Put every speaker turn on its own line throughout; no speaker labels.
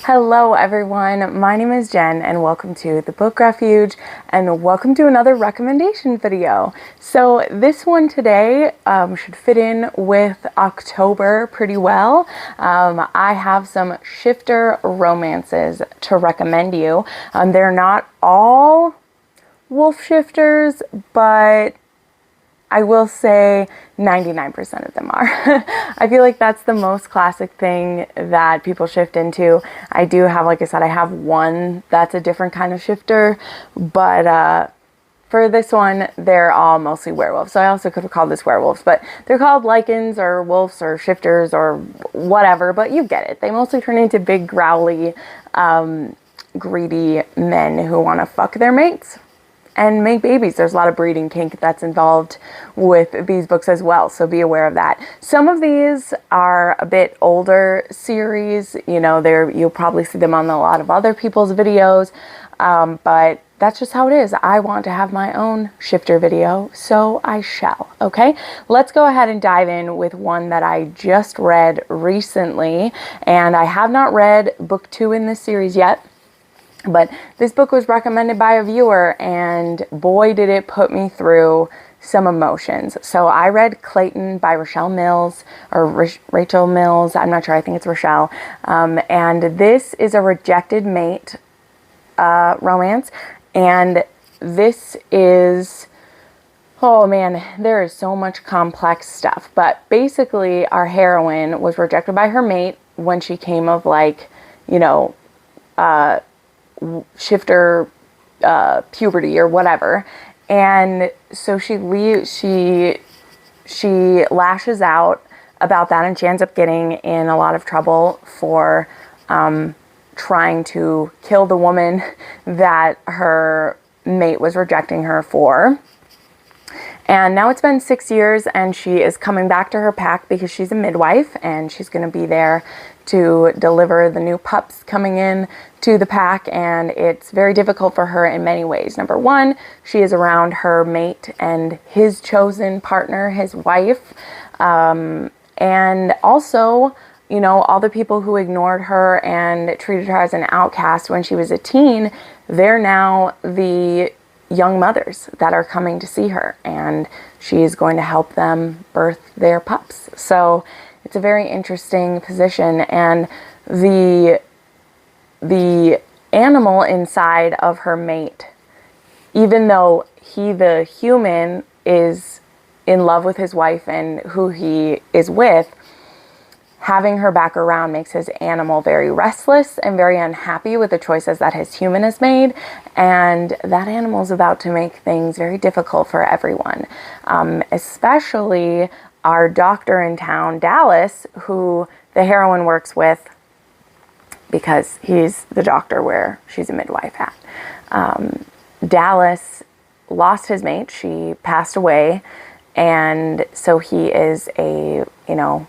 Hello everyone, my name is Jen and welcome to the Book Refuge and welcome to another recommendation video. So this one today should fit in with October pretty well. I have some shifter romances to recommend you. They're not all wolf shifters, but I will say 99% of them are. I feel like that's the most classic thing that people shift into. I do have, like I said, I have one that's a different kind of shifter, but for this one, they're all mostly werewolves. So I also could have called this werewolves, but they're called lycans or wolves or shifters or whatever, but you get it. They mostly turn into big, growly, greedy men who want to fuck their mates and make babies. There's a lot of breeding kink that's involved with these books as well, so be aware of that. Some of these are a bit older series, you know, you'll probably see them on a lot of other people's videos, but that's just how it is. I want to have my own shifter video, so I shall, okay? Let's go ahead and dive in with one that I just read recently, and I have not read book 2 in this series yet. But this book was recommended by a viewer, and boy, did it put me through some emotions. So I read Clayton by Rachel Mills, or Rachel Mills, I'm not sure, I think it's Rachel. And this is a rejected mate romance. And this is, oh man, there is so much complex stuff. But basically, our heroine was rejected by her mate when she came of, like, you know, shifter puberty or whatever, and so she lashes out about that, and she ends up getting in a lot of trouble for trying to kill the woman that her mate was rejecting her for. And now it's been 6 years, and she is coming back to her pack because she's a midwife, and she's going to be there to deliver the new pups coming in to the pack. And it's very difficult for her in many ways. Number one, she is around her mate and his chosen partner, his wife. And also, you know, all the people who ignored her and treated her as an outcast when she was a teen, they're now the young mothers that are coming to see her, and she's going to help them birth their pups. So it's a very interesting position, and the animal inside of her mate, even though he, the human, is in love with his wife and who he is with, having her back around makes his animal very restless and very unhappy with the choices that his human has made. And that animal is about to make things very difficult for everyone, especially our doctor in town, Dallas, who the heroine works with because he's the doctor where she's a midwife at. Dallas lost his mate. She passed away. And so he is a, you know,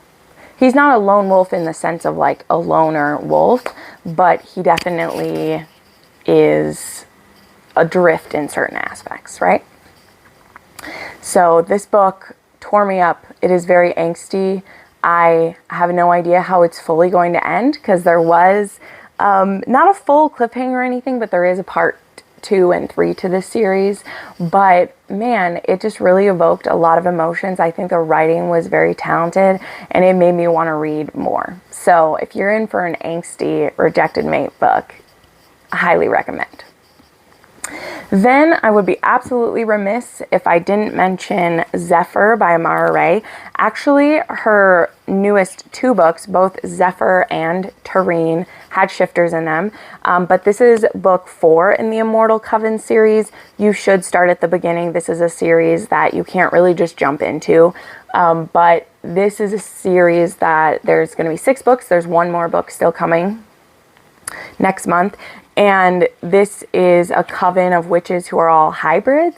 he's not a lone wolf in the sense of like a loner wolf, but he definitely is adrift in certain aspects, right? So this book tore me up. It is very angsty. I have no idea how it's fully going to end, because there was not a full cliffhanger or anything, but there is a part 2 and 3 to this series. But man, it just really evoked a lot of emotions. I think the writing was very talented, and it made me want to read more. So if you're in for an angsty rejected mate book, I highly recommend. Then I would be absolutely remiss if I didn't mention Zephyr by Amara Ray. Actually, her newest 2 books, both Zephyr and Tyrant, had shifters in them. But this is book 4 in the Immortal Coven series. You should start at the beginning. This is a series that you can't really just jump into. But this is a series that there's going to be 6 books. There's 1 more book still coming next month. And this is a coven of witches who are all hybrids.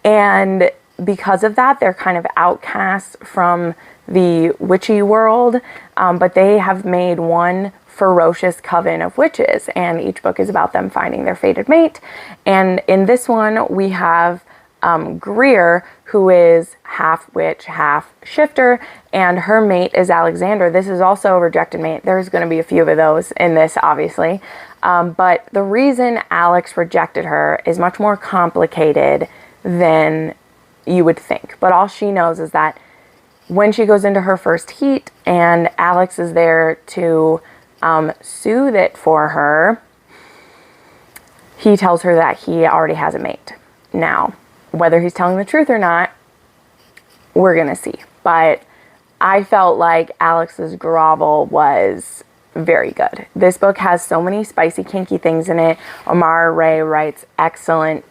And because of that, they're kind of outcasts from the witchy world. But they have made one ferocious coven of witches. And each book is about them finding their fated mate. And in this one, we have Greer, who is half witch, half shifter, and her mate is Alexander. This is also a rejected mate. There's going to be a few of those in this, obviously. But the reason Alex rejected her is much more complicated than you would think. But all she knows is that when she goes into her first heat and Alex is there to soothe it for her, he tells her that he already has a mate. Now, whether he's telling the truth or not, we're going to see. But I felt like Alex's grovel was very good. This book has so many spicy, kinky things in it. Omar Ray writes excellent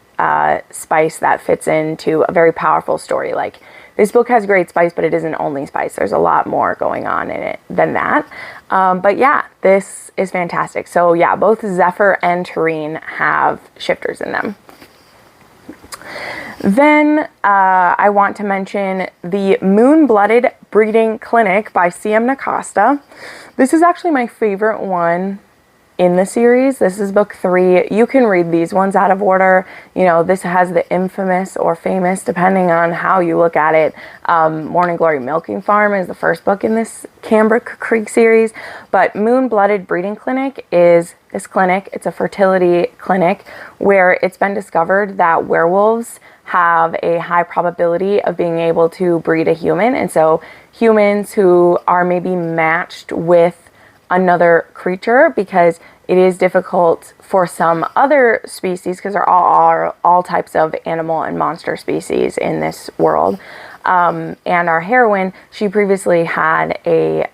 spice that fits into a very powerful story. Like, this book has great spice, but it isn't only spice. There's a lot more going on in it than that. But yeah, this is fantastic. So yeah, both Zephyr and Tyrant have shifters in them. Then I want to mention the Moon-Blooded Breeding Clinic by C.M. Nacosta. This is actually my favorite one in the series. This is book 3. You can read these ones out of order. You know, this has the infamous or famous, depending on how you look at it, Morning Glory Milking Farm is the first book in this Cambric Creek series. But Moon-Blooded Breeding Clinic is this clinic. It's a fertility clinic where it's been discovered that werewolves have a high probability of being able to breed a human. And so humans who are maybe matched with another creature, because it is difficult for some other species, because there are all types of animal and monster species in this world. And our heroine, she previously had a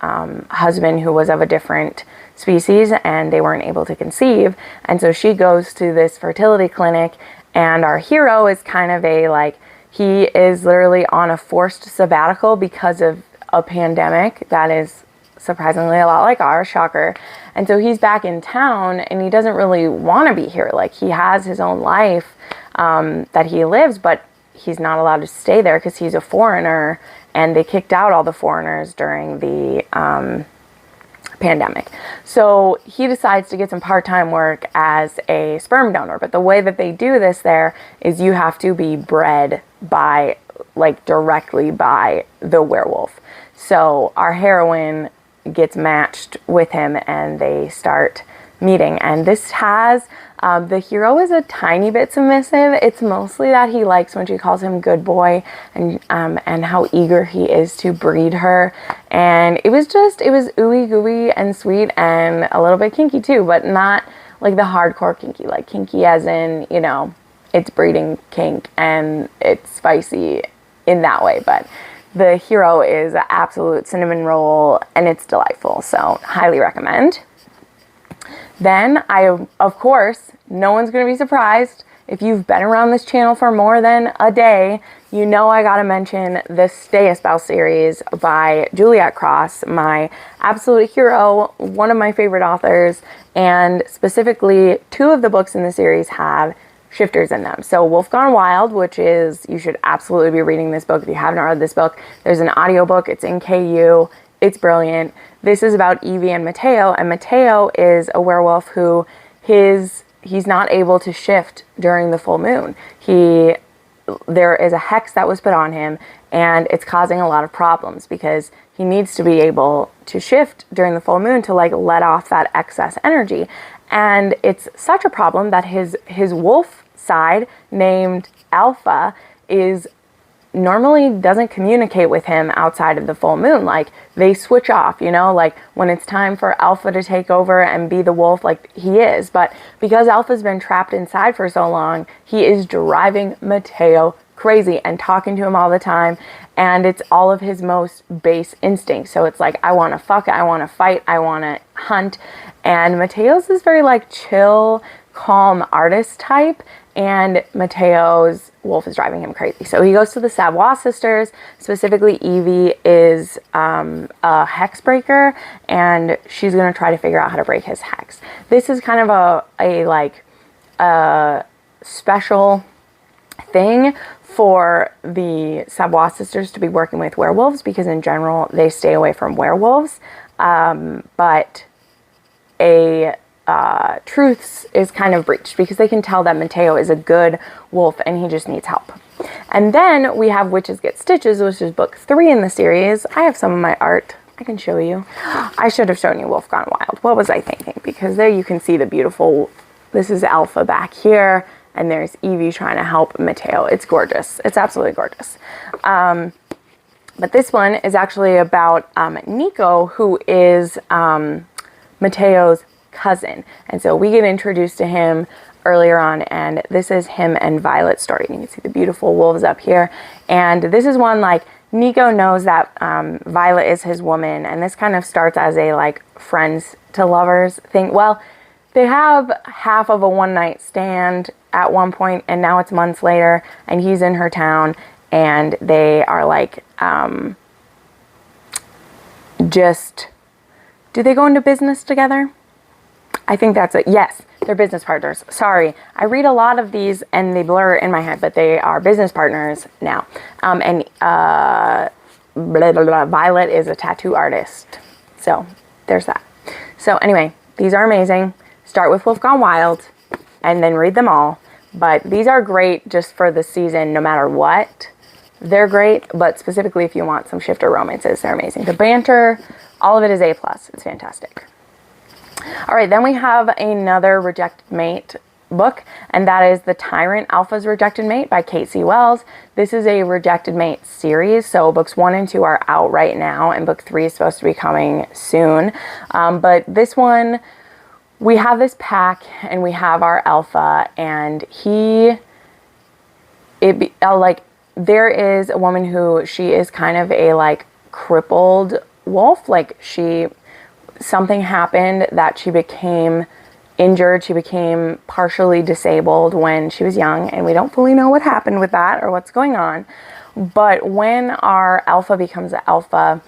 husband who was of a different species, and they weren't able to conceive. And so she goes to this fertility clinic, and our hero is kind of he is literally on a forced sabbatical because of a pandemic that is surprisingly a lot like ours, shocker. And so he's back in town, and he doesn't really want to be here. Like, he has his own life that he lives, but he's not allowed to stay there because he's a foreigner, and they kicked out all the foreigners during the pandemic. So he decides to get some part-time work as a sperm donor. But the way that they do this there is you have to be bred by, directly by the werewolf. So our heroine gets matched with him, and they start meeting. And this has the hero is a tiny bit submissive. It's mostly that he likes when she calls him good boy, and how eager he is to breed her. And it was ooey gooey and sweet, and a little bit kinky too, but not like the hardcore kinky, like kinky as in, you know, it's breeding kink and it's spicy in that way. But the hero is an absolute cinnamon roll, and it's delightful. So highly recommend. Then of course, no one's going to be surprised if you've been around this channel for more than a day. You know I got to mention the Stay a Spell series by Juliet Cross, my absolute hero, one of my favorite authors, and specifically 2 of the books in the series have shifters in them. So Wolf Gone Wild, which is, you should absolutely be reading this book if you haven't read this book. There's an audiobook, it's in KU, it's brilliant. This is about Evie and Mateo, and Mateo is a werewolf who he's not able to shift during the full moon. There is a hex that was put on him, and it's causing a lot of problems because he needs to be able to shift during the full moon to let off that excess energy. And it's such a problem that his wolf side, named Alpha, normally doesn't communicate with him outside of the full moon. Like, they switch off, you know, like when it's time for Alpha to take over and be the wolf, like he is. But because Alpha's been trapped inside for so long, he is driving Mateo crazy and talking to him all the time. And it's all of his most base instincts. So it's like, I want to fuck, I want to fight, I want to hunt. And Mateo's is very chill, calm artist type. And Mateo's wolf is driving him crazy. So he goes to the Savoy sisters. Specifically, Evie is a hex breaker, and she's going to try to figure out how to break his hex. This is kind of a special thing for the Savoy sisters to be working with werewolves, because in general they stay away from werewolves. But a truths is kind of breached, because they can tell that Mateo is a good wolf and he just needs help. And then we have Witches Get Stitches, which is book 3 in the series. I have some of my art I can show you. I should have shown you Wolf Gone Wild. What was I thinking? Because there you can see the beautiful, this is Alpha back here, and there's Evie trying to help Mateo. It's gorgeous. It's absolutely gorgeous. But this one is actually about Nico, who is Mateo's cousin. And so we get introduced to him earlier on, and this is him and Violet's story. You can see the beautiful wolves up here. And this is one, like, Nico knows that Violet is his woman, and this kind of starts as a, like, friends to lovers thing. Well, they have half of a one-night stand at one point, and now it's months later, and he's in her town, and they are, like, just, do they go into business together? I think that's it. Yes, they're business partners. Sorry, I read a lot of these and they blur in my head, but they are business partners now. Violet is a tattoo artist. So there's that. So anyway, these are amazing. Start with Wolf Gone Wild and then read them all. But these are great just for the season, no matter what. They're great, but specifically if you want some shifter romances, they're amazing. The banter, all of it is A+. It's fantastic. All right, then we have another Rejected Mate book, and that is The Tyrant Alpha's Rejected Mate by Kate C. Wells. This is a Rejected Mate series, so books 1 and 2 are out right now, and book 3 is supposed to be coming soon. But this one, we have this pack, and we have our Alpha, and there is a woman who, she is kind of a, like, crippled wolf. Like, something happened that she became injured. She became partially disabled when she was young, and we don't fully know what happened with that or what's going on. But when our Alpha becomes an Alpha,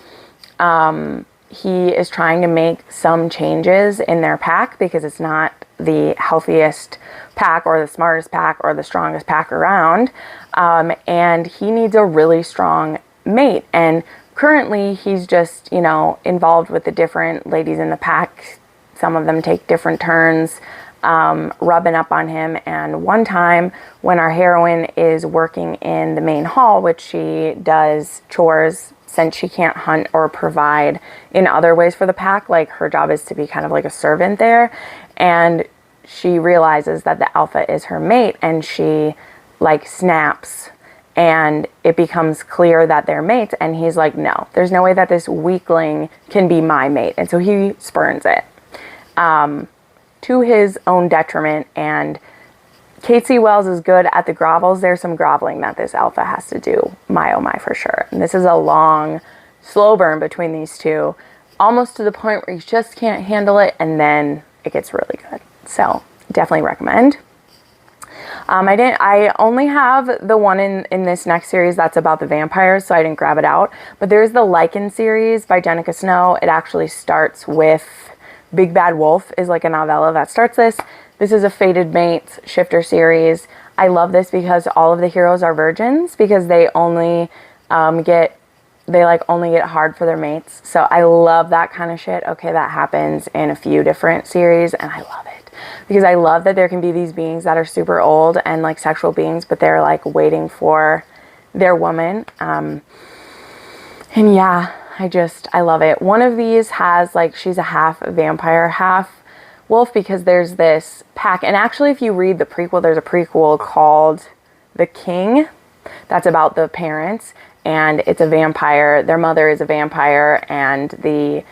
he is trying to make some changes in their pack, because it's not the healthiest pack or the smartest pack or the strongest pack around. And he needs a really strong mate. And currently, he's just, involved with the different ladies in the pack. Some of them take different turns rubbing up on him. And one time when our heroine is working in the main hall, which she does chores since she can't hunt or provide in other ways for the pack, like her job is to be kind of like a servant there. And she realizes that the Alpha is her mate, and she, like, snaps. And it becomes clear that they're mates, and he's like, no, there's no way that this weakling can be my mate. And so he spurns it to his own detriment. And Kate C. Wells is good at the grovels. There's some groveling that this Alpha has to do, my oh my, for sure. And this is a long, slow burn between these two, almost to the point where you just can't handle it, and then it gets really good. So definitely recommend. I only have the one in this next series that's about the vampires, so I didn't grab it out. But there's the Lichen series by Jenica Snow. It actually starts with Big Bad Wolf is like a novella that starts this. This is a Fated Mates shifter series. I love this because all of the heroes are virgins, because they only get hard for their mates. So I love that kind of shit. Okay, that happens in a few different series, and I love it. Because I love that there can be these beings that are super old and, like, sexual beings, but they're, like, waiting for their woman. And yeah, I love it. One of these has, like, she's a half vampire, half wolf, because there's this pack. And actually, if you read the prequel, there's a prequel called The King that's about the parents. And it's a vampire. Their mother is a vampire, and the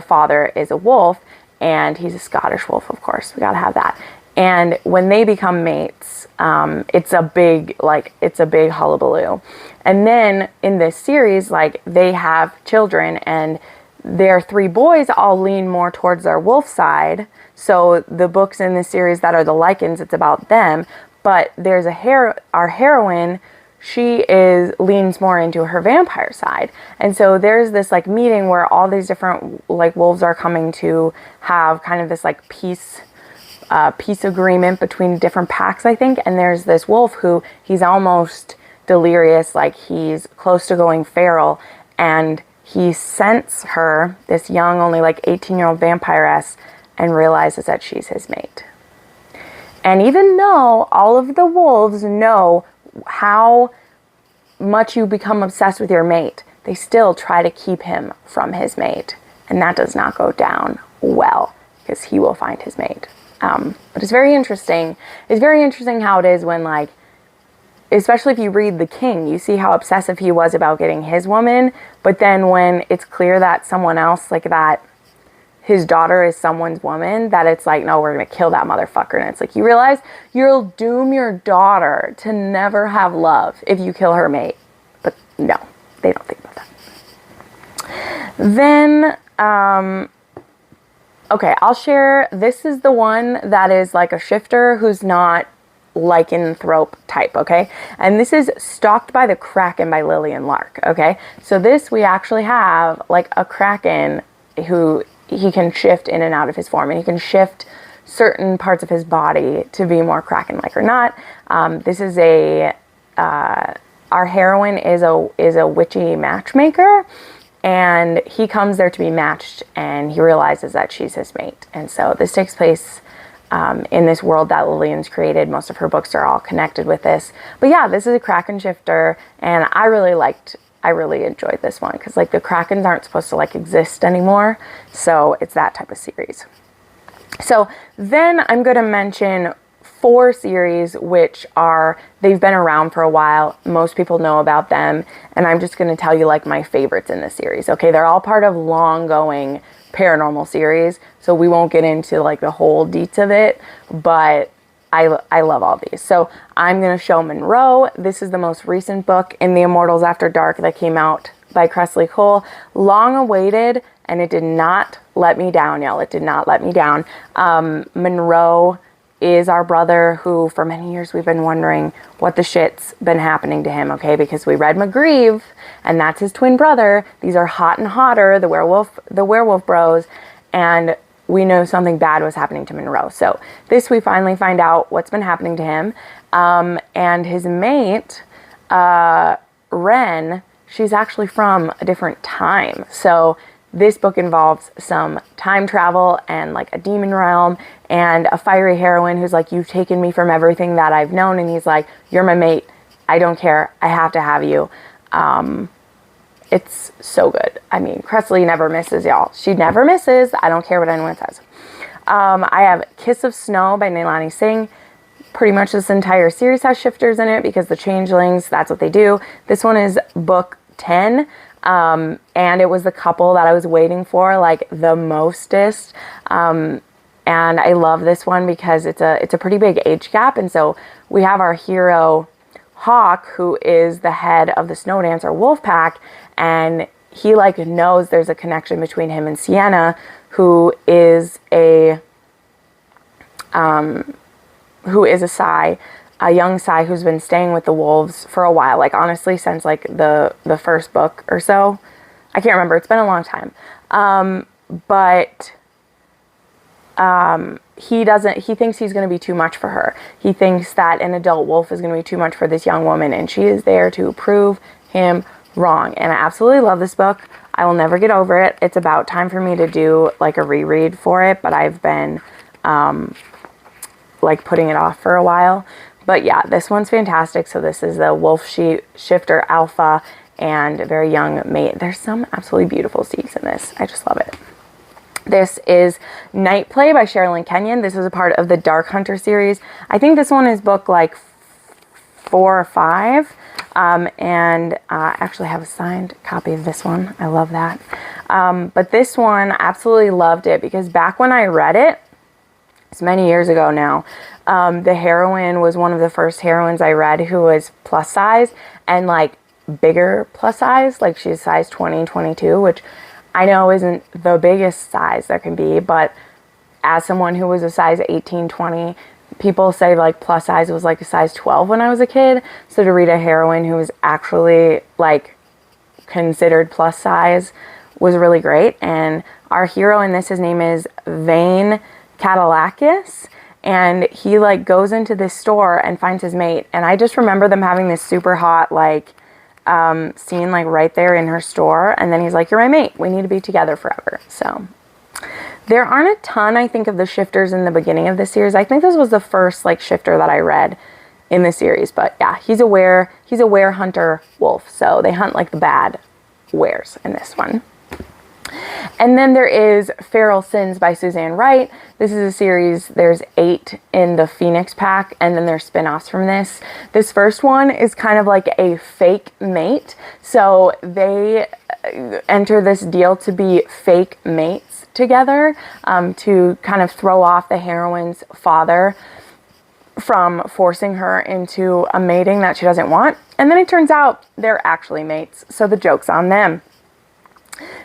father is a wolf. And he's a Scottish wolf, of course. We gotta have that. And when they become mates, it's a big hullabaloo. And then in this series, like, they have children, and their 3 boys all lean more towards their wolf side. So the books in this series that are the Lycans, it's about them. But there's our heroine, she leans more into her vampire side. And so there's this, like, meeting where all these different, like, wolves are coming to have kind of this, like, peace agreement between different packs, I think. And there's this wolf who, he's almost delirious, like, he's close to going feral, and he scents her, this young, only like 18-year-old vampiress, and realizes that she's his mate. And even though all of the wolves know how much you become obsessed with your mate, they still try to keep him from his mate. And that does not go down well, because he will find his mate. But it's very interesting. It's very interesting how it is when, like, especially if you read The King, you see how obsessive he was about getting his woman. But then when it's clear that someone else, like that, his daughter is someone's woman, that it's like, no, we're going to kill that motherfucker. And it's like, you realize you'll doom your daughter to never have love if you kill her mate. But no, they don't think about that. Then, okay, I'll share. This is the one that is like a shifter who's not lycanthrope type, okay? And this is Stalked by the Kraken by Lillian Lark, okay? So this, we actually have like a Kraken who he can shift in and out of his form, and he can shift certain parts of his body to be more Kraken-like or not. This is our heroine is a witchy matchmaker, and he comes there to be matched, and he realizes that she's his mate. And so this takes place in this world that Lillian's created. Most of her books are all connected with this. But yeah, this is a Kraken shifter, and I really enjoyed this one, because like the Krakens aren't supposed to like exist anymore. So it's that type of series. So then I'm going to mention 4 series, which they've been around for a while. Most people know about them. And I'm just going to tell you like my favorites in this series. Okay. They're all part of long going paranormal series. So we won't get into like the whole deets of it, but I love all these. So I'm going to show Monroe. This is the most recent book in the Immortals After Dark that came out by Kresley Cole. Long awaited, and it did not let me down, y'all. It did not let me down. Monroe is our brother who, for many years, we've been wondering what the shit's been happening to him, okay? Because we read McGreeve, and that's his twin brother. These are Hot and Hotter, the werewolf bros, and we know something bad was happening to Monroe. So this, we finally find out what's been happening to him. And his mate, Ren, she's actually from a different time. So this book involves some time travel and like a demon realm and a fiery heroine who's like, you've taken me from everything that I've known. And he's like, you're my mate. I don't care. I have to have you. It's so good. I mean, Kresley never misses, y'all. She never misses. I don't care what anyone says. I have Kiss of Snow by Neilani Singh. Pretty much this entire series has shifters in it because the changelings, that's what they do. This one is book 10. And it was the couple that I was waiting for like the mostest. And I love this one because it's a pretty big age gap. And so we have our hero Hawk, who is the head of the Snow Dancer Wolf Pack, and he like knows there's a connection between him and Sienna, who is a Psy, a young Psy who's been staying with the wolves for a while, like honestly since like the first book or so. I can't remember, it's been a long time. But he thinks he's going to be too much for her. He thinks that an adult wolf is going to be too much for this young woman, and she is there to prove him wrong. And I absolutely love this book. I will never get over it. It's about time for me to do like a reread for it, but I've been like putting it off for a while. But yeah, this one's fantastic. So this is the Wolf Shifter Alpha and a very young mate. There's some absolutely beautiful scenes in this. I just love it. This is Night Play by Sherilyn Kenyon. This is a part of the Dark Hunter series. I think this one is book like 4 or 5. And I actually have a signed copy of this one. I love that. But this one, I absolutely loved it because back when I read it, it's many years ago now, the heroine was one of the first heroines I read who was plus size and like bigger plus size. Like she's size 20, 22, which I know isn't the biggest size there can be, but as someone who was a size 18, 20, people say like plus size was like a size 12 when I was a kid. So to read a heroine who was actually like considered plus size was really great. And our hero in this, his name is Vane Catalakis, and he like goes into this store and finds his mate. And I just remember them having this super hot like scene like right there in her store, and then he's like, you're my mate, we need to be together forever. So There aren't a ton, I think, of the shifters in the beginning of the series. I think this was the first like shifter that I read in the series, but yeah, he's a were hunter wolf. So they hunt like the bad wares in this one. And then there is Feral Sins by Suzanne Wright. This is a series, there's 8 in the Phoenix pack, and then there's spin-offs from this. This first one is kind of like a fake mate. So they enter this deal to be fake mates together, to kind of throw off the heroine's father from forcing her into a mating that she doesn't want. And then it turns out they're actually mates, so the joke's on them.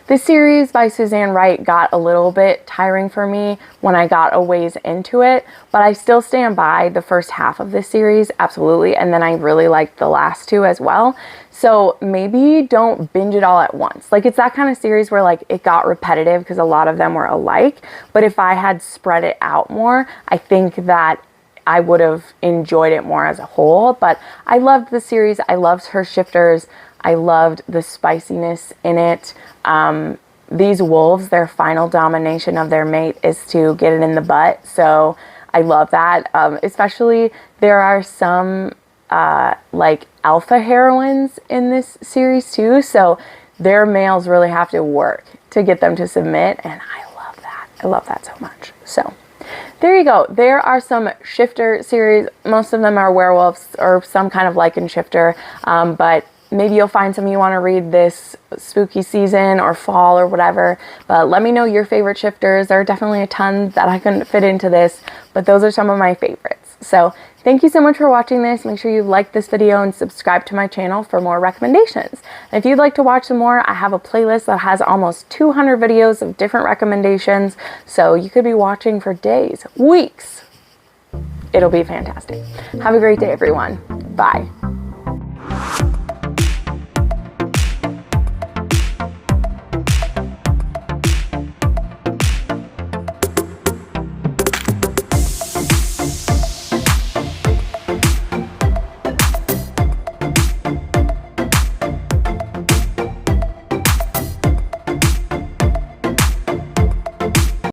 This series by Suzanne Wright got a little bit tiring for me when I got a ways into it, but I still stand by the first half of this series, absolutely, and then I really liked the last 2 as well. So maybe don't binge it all at once. Like, it's that kind of series where like it got repetitive because a lot of them were alike, but if I had spread it out more, I think that I would have enjoyed it more as a whole. But I loved the series. I loved her shifters. I loved the spiciness in it. These wolves, their final domination of their mate is to get it in the butt. So I love that. Especially there are some like alpha heroines in this series too. So their males really have to work to get them to submit. And I love that. I love that so much. So there you go. There are some shifter series. Most of them are werewolves or some kind of lichen shifter. But maybe you'll find some you want to read this spooky season or fall or whatever. But let me know your favorite shifters. There are definitely a ton that I couldn't fit into this, but those are some of my favorites. So thank you so much for watching this. Make sure you like this video and subscribe to my channel for more recommendations. And if you'd like to watch some more, I have a playlist that has almost 200 videos of different recommendations. So you could be watching for days, weeks. It'll be fantastic. Have a great day, everyone. Bye.